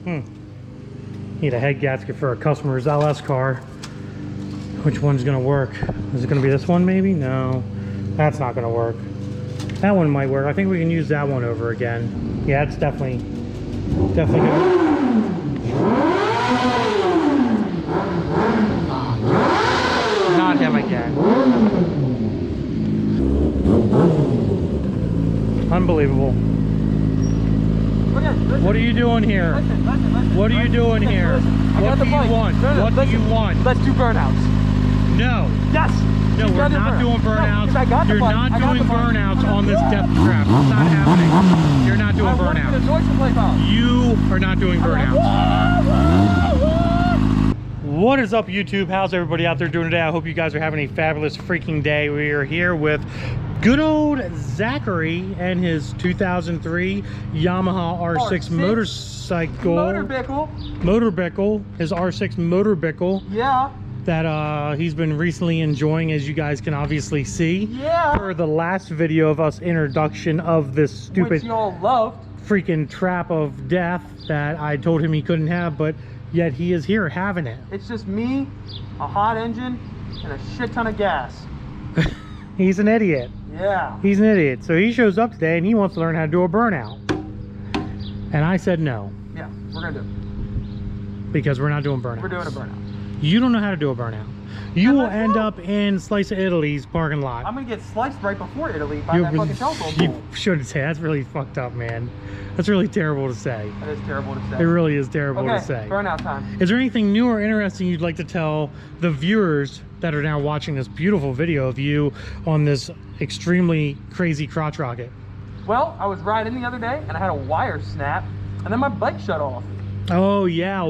Need a head gasket for a customer's LS car. Which one's gonna work? Is it gonna be this one maybe? No, that's not gonna work. That one might work. I think we can use that one over again. Yeah, it's definitely good. Not him again. Unbelievable. What are you doing here? What are you doing here? What do you want? What do you want? Let's do burnouts. No. Yes. No, we're not doing burnouts. You're not doing burnouts on this depth trap. It's not happening. You're not doing burnouts. You are not doing burnouts. What is up, YouTube? How's everybody out there doing today? I hope you guys are having a fabulous freaking day. We are here with good old Zachary and his 2003 Yamaha R6 motorcycle. Motorbickle. His R6 motorbickle. Yeah. That he's been recently enjoying, as you guys can obviously see. Yeah. For the last video of us introduction of this stupid which y'all loved. Freaking trap of death that I told him he couldn't have, but yet he is here having it. It's just me, a hot engine, and a shit ton of gas. He's an idiot. Yeah. He's an idiot. So he shows up today and he wants to learn how to do a burnout. And I said no. Yeah, we're gonna do it. Because we're not doing burnouts. We're doing a burnout. You don't know how to do a burnout. You will end up in Slice of Italy's parking lot. I'm gonna get sliced right before Italy by that fucking telephone pole. You shouldn't say. That's really fucked up, man. That's really terrible to say. That is terrible to say. It really is terrible to say. Burnout time. Is there anything new or interesting you'd like to tell the viewers that are now watching this beautiful video of you on this extremely crazy crotch rocket? Well, I was riding the other day and I had a wire snap and then my bike shut off. Oh yeah,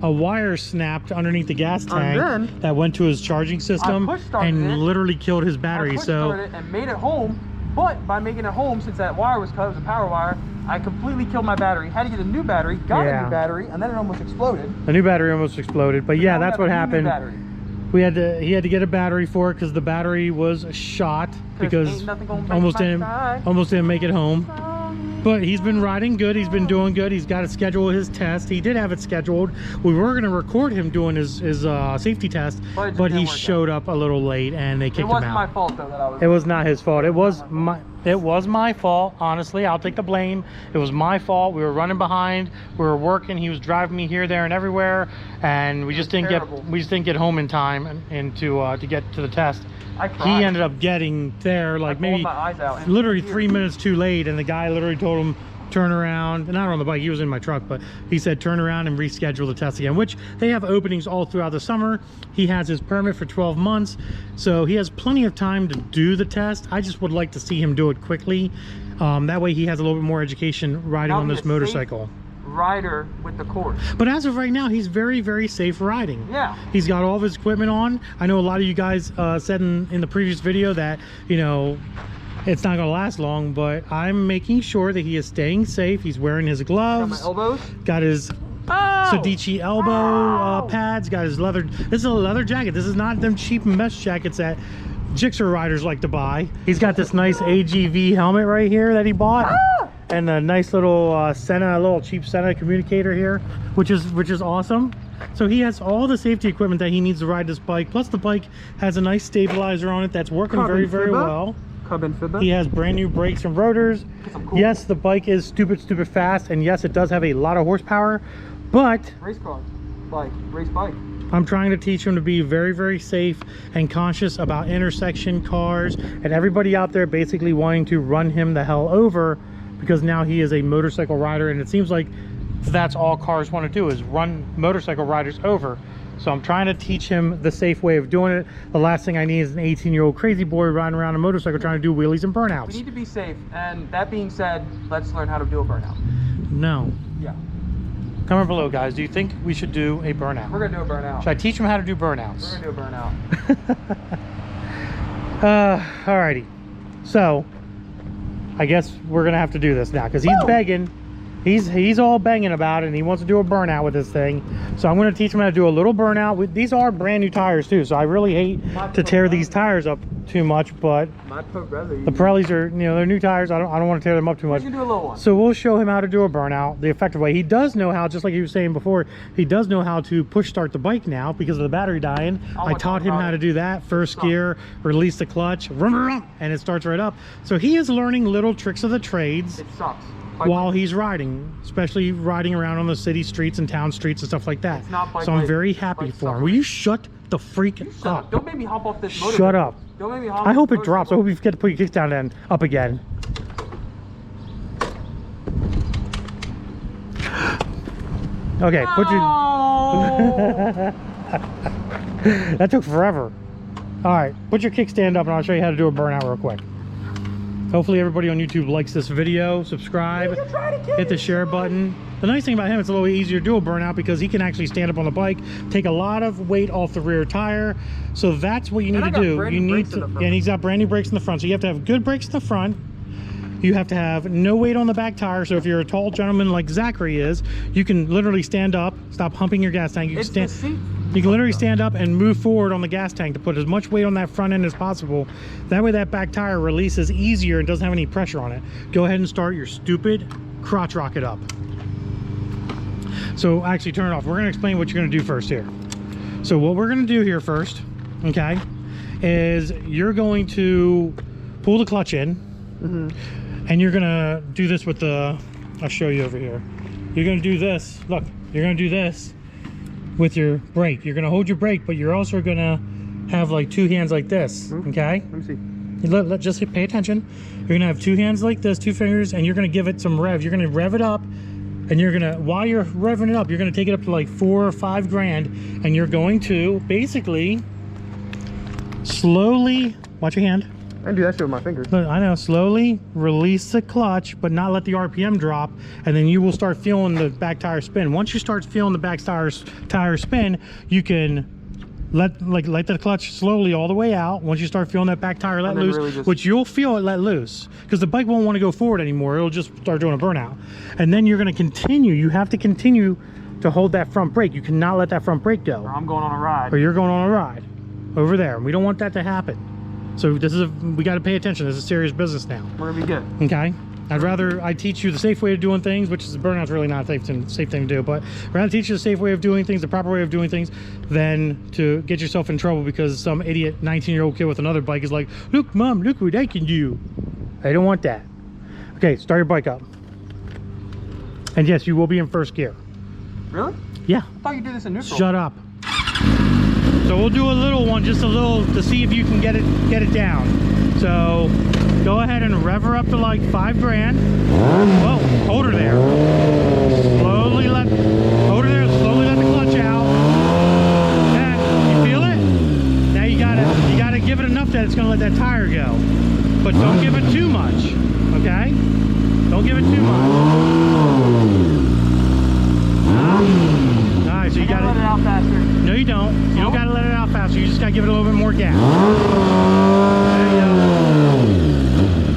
a wire snapped underneath the gas tank that went to his charging system and literally killed his battery. So it and made it home, but by making it home, since that wire was cut, it was a power wire, I completely killed my battery. Had to get a new battery, got a new battery, and then it almost exploded. The new battery almost exploded, but yeah, that's what happened. He had to get a battery for it because the battery was shot because almost didn't make it home. But he's been riding good. He's been doing good. He's got to schedule his test. He did have it scheduled. We were going to record him doing his safety test, but he showed up a little late and they kicked him out. It wasn't my fault though that I was. It was not his fault. It was my fault. Honestly, I'll take the blame. It was my fault. We were running behind. We were working. He was driving me here, there, and everywhere, and we just didn't get home in time and to get to the test. He ended up getting there like maybe literally 3 minutes too late, and the guy literally told him turn around, not on the bike, he was in my truck, but he said turn around and reschedule the test again, which they have openings all throughout the summer. He has his permit for 12 months, so he has plenty of time to do the test. I just would like to see him do it quickly. That way he has a little bit more education riding on this motorcycle. Rider with the course. But as of right now, he's very, very safe riding. Yeah. He's got all of his equipment on. I know a lot of you guys said in the previous video that, you know, it's not going to last long, but I'm making sure that he is staying safe. He's wearing his gloves. Got my elbows. Got his Sedici elbow pads. Got his leather. This is a leather jacket. This is not them cheap mesh jackets that Gixxer riders like to buy. He's got this nice AGV helmet right here that he bought. And a nice little cheap Senna communicator here, which is awesome. So he has all the safety equipment that he needs to ride this bike. Plus the bike has a nice stabilizer on it that's working very, very well. He has brand new brakes and rotors. Cool. Yes, the bike is stupid fast, and yes, it does have a lot of horsepower, but race bike. I'm trying to teach him to be very, very safe and conscious about intersection cars and everybody out there basically wanting to run him the hell over, because now he is a motorcycle rider, and it seems like that's all cars want to do is run motorcycle riders over. So I'm trying to teach him the safe way of doing it. The last thing I need is an 18-year-old crazy boy riding around a motorcycle trying to do wheelies and burnouts. We need to be safe, and that being said, let's learn how to do a burnout. No. Yeah. Comment below, guys. Do you think we should do a burnout? We're gonna do a burnout. Should I teach him how to do burnouts? We're gonna do a burnout. Alrighty. So I guess we're gonna have to do this now because he's begging. he's all banging about it, and he wants to do a burnout with this thing. So I'm going to teach him how to do a little burnout. These are brand new tires too, so I really hate to tear these tires up too much, but the Pirellis are, you know, they're new tires. I don't want to tear them up too much. You can do a little one. So we'll show him how to do a burnout the effective way. He does know how, just like he was saying before, he does know how to push start the bike now because of the battery dying. I taught him how to do that. First gear, release the clutch, and it starts right up. So he is learning little tricks of the trades. It sucks. While he's riding, especially riding around on the city streets and town streets and stuff like that. So I'm very happy for him. Will you shut the freak up? Don't make me hop off this motor. Shut up. Don't make me hop. I hope it drops. I hope you get to put your kicks down and up again. Okay, put your... That took forever. All right, put your kickstand up and I'll show you how to do a burnout real quick. Hopefully everybody on YouTube likes this video. Subscribe, hit the share button. The nice thing about him, it's a little easier to do a burnout because he can actually stand up on the bike, take a lot of weight off the rear tire. So that's what you need to do. You need to, and he's got brand new brakes in the front. So you have to have good brakes in the front. You have to have no weight on the back tire. So if you're a tall gentleman like Zachary is, you can literally stand up, stop humping your gas tank. You can literally stand up and move forward on the gas tank to put as much weight on that front end as possible. That way that back tire releases easier and doesn't have any pressure on it. Go ahead and start your stupid crotch rocket up. So actually turn it off. We're going to explain what you're going to do first here. So what we're going to do here first, okay, is you're going to pull the clutch in. And you're going to do this with the, I'll show you over here. You're going to do this. Look, you're going to do this with your brake. You're going to hold your brake, but you're also going to have like two hands like this, okay? Let me see. Just pay attention. You're going to have two hands like this, two fingers, and you're going to give it some rev. You're going to rev it up, and you're going to, while you're revving it up, you're going to take it up to like 4 or 5 grand, and you're going to basically slowly, watch your hand. I can do that shit with my fingers. But I know, slowly release the clutch, but not let the RPM drop, and then you will start feeling the back tire spin. Once you start feeling the back tire spin, you can let the clutch slowly all the way out. Once you start feeling that back tire let loose, really which you'll feel it let loose, because the bike won't want to go forward anymore. It'll just start doing a burnout. And then you're going to continue. You have to continue to hold that front brake. You cannot let that front brake go. Or I'm going on a ride. Or you're going on a ride over there. We don't want that to happen. So this is we got to pay attention. This is serious business now. We're gonna be good. Okay. I teach you the safe way of doing things, which is burnout's really not a safe thing to do, but I'd rather teach you the safe way of doing things, the proper way of doing things, than to get yourself in trouble because some idiot 19-year-old kid with another bike is like, look, Mom, look what I can do. I don't want that. Okay, start your bike up. And yes, you will be in first gear. Really? Yeah. I thought you did this in neutral. Shut up. So we'll do a little one, just a little, to see if you can get it down. So go ahead and rev her up to like 5 grand. Whoa, hold her there. Slowly hold her there, slowly let the clutch out. And you feel it? Now you gotta give it enough that it's gonna let that tire go. But don't give it too much, okay? Don't give it too much. Alright, so you gotta let it out faster. No, you don't. You don't gotta let it out faster. You just gotta give it a little bit more gas. There you go.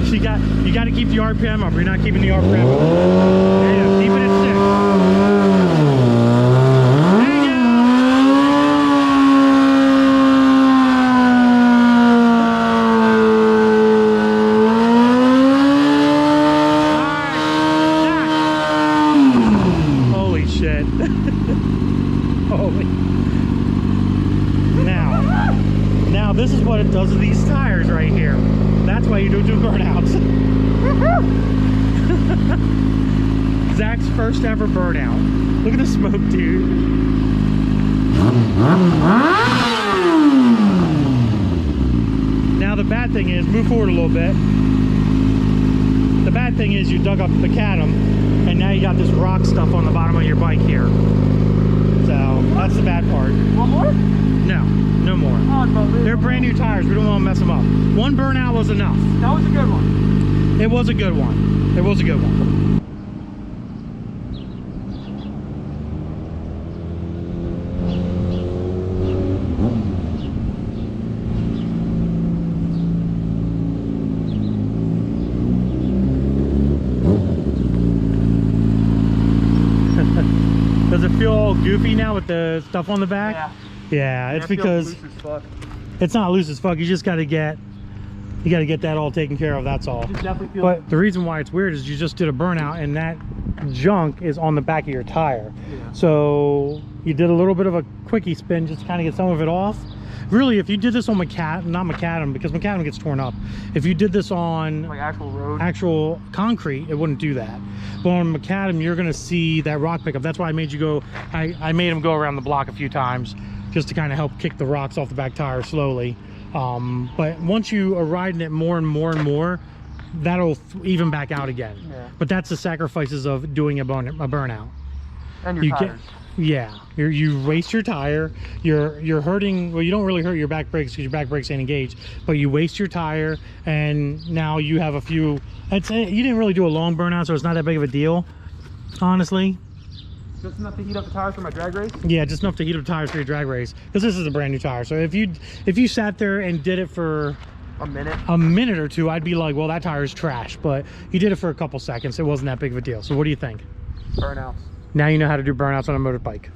So you gotta keep the RPM up. You're not keeping the RPM up. There you go. Keep it at 6. There you go. Alright. Holy shit. Holy. Now this is what it does to these tires right here. That's why you don't do burnouts. Zach's first ever burnout. Look at the smoke, dude. Now the bad thing is, move forward a little bit. The bad thing is you dug up the macadam, and now you got this rock stuff on the bottom of your bike here. So that's the bad part. One more? No, no more. Oh, they're brand new tires. We don't want to mess them up. One burnout was enough. That was a good one. It was a good one. It was a good one. feel all goofy now with the stuff on the back? Yeah. Yeah, it's because loose as fuck. it's not loose as fuck. You just got to get that all taken care of. That's all. But the reason why it's weird is you just did a burnout and that junk is on the back of your tire. Yeah. So you did a little bit of a quickie spin just to kind of get some of it off. Really, if you did this on not macadam, because macadam gets torn up. If you did this on like actual road, actual concrete, it wouldn't do that. But on macadam, you're gonna see that rock pickup. That's why I made you go. I made him go around the block a few times just to kind of help kick the rocks off the back tire slowly. But once you are riding it more and more and more, that'll even back out again. Yeah. But that's the sacrifices of doing a burnout. And your tires. Yeah, you waste your tire. You're hurting. Well, you don't really hurt your back brakes because your back brakes ain't engaged, but you waste your tire, and now you have a few. You didn't really do a long burnout, so it's not that big of a deal, honestly. Just enough to heat up the tires for my drag race? Yeah, just enough to heat up tires for your drag race, because this is a brand new tire. So if you sat there and did it for a minute or two, I'd be like, well, that tire is trash. But you did it for a couple seconds. It wasn't that big of a deal. So what do you think? Burnouts. Now you know how to do burnouts on a motorbike.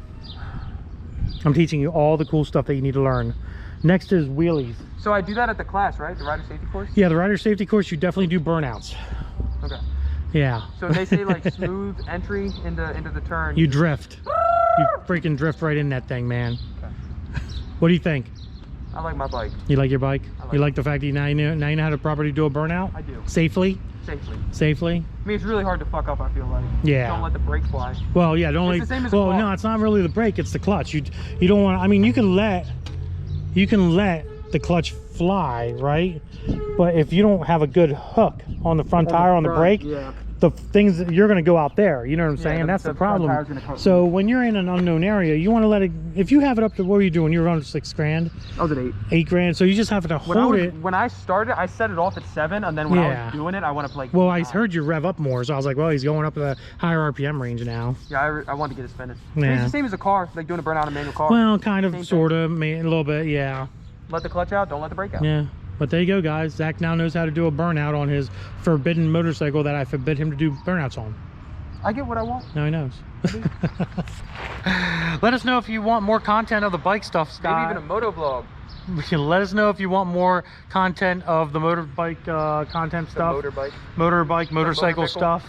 I'm teaching you all the cool stuff that you need to learn. Next is wheelies. So I do that at the class, right? The rider safety course? Yeah, the rider safety course, you definitely do burnouts. Okay. Yeah. So they say like smooth entry into the turn. You drift. You freaking drift right in that thing, man. Okay. What do you think? I like my bike. You like your bike? You like the fact that now you know how to properly do a burnout? I do. Safely? Safely. I mean, it's really hard to fuck up, I feel like. Yeah. Don't let the brake fly. Well, yeah, don't it's let. The same as well, no, it's not really the brake, it's the clutch. You don't want. I mean, you can let the clutch fly, right? But if you don't have a good hook on the front tire on the brake, the things that you're going to go out there, you know what I'm saying? That's the problem. So when you're in an unknown area, you want to let it. If you have it up to, what were you doing? You were on $6 grand. I was at 8. 8 grand. So you just have to hold it. When I started, I set it off at 7, and then when I was doing it, I went up like. Well, I heard you rev up more, so I was like, well, he's going up to the higher RPM range now. Yeah, I wanted to get it spinning. Yeah. I mean, it's the same as a car, like doing a burnout in a manual car. Well, kind of, sort of, a little bit, yeah. Let the clutch out, don't let the brake out. Yeah. But there you go, guys. Zach now knows how to do a burnout on his forbidden motorcycle that I forbid him to do burnouts on. I get what I want. Now he knows. Let us know if you want more content of the bike stuff, Scott. Maybe even a moto vlog. Let us know if you want more content of the motorbike content stuff. Motorcycle stuff.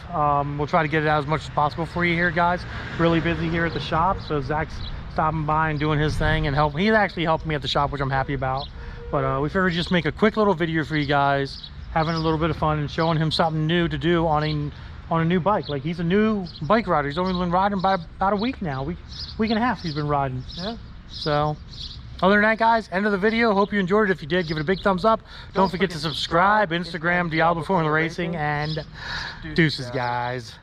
We'll try to get it out as much as possible for you here, guys. Really busy here at the shop, so Zach's stopping by and doing his thing and help. He's actually helped me at the shop, which I'm happy about. But we figured just make a quick little video for you guys, having a little bit of fun and showing him something new to do on a new bike. Like, he's a new bike rider. He's only been riding by about a week now, week and a half he's been riding. Yeah. So other than that, guys, end of the video. Hope you enjoyed it. If you did, give it a big thumbs up. Don't forget to subscribe. Instagram, Diablo Formula Racing, and deuces, guys.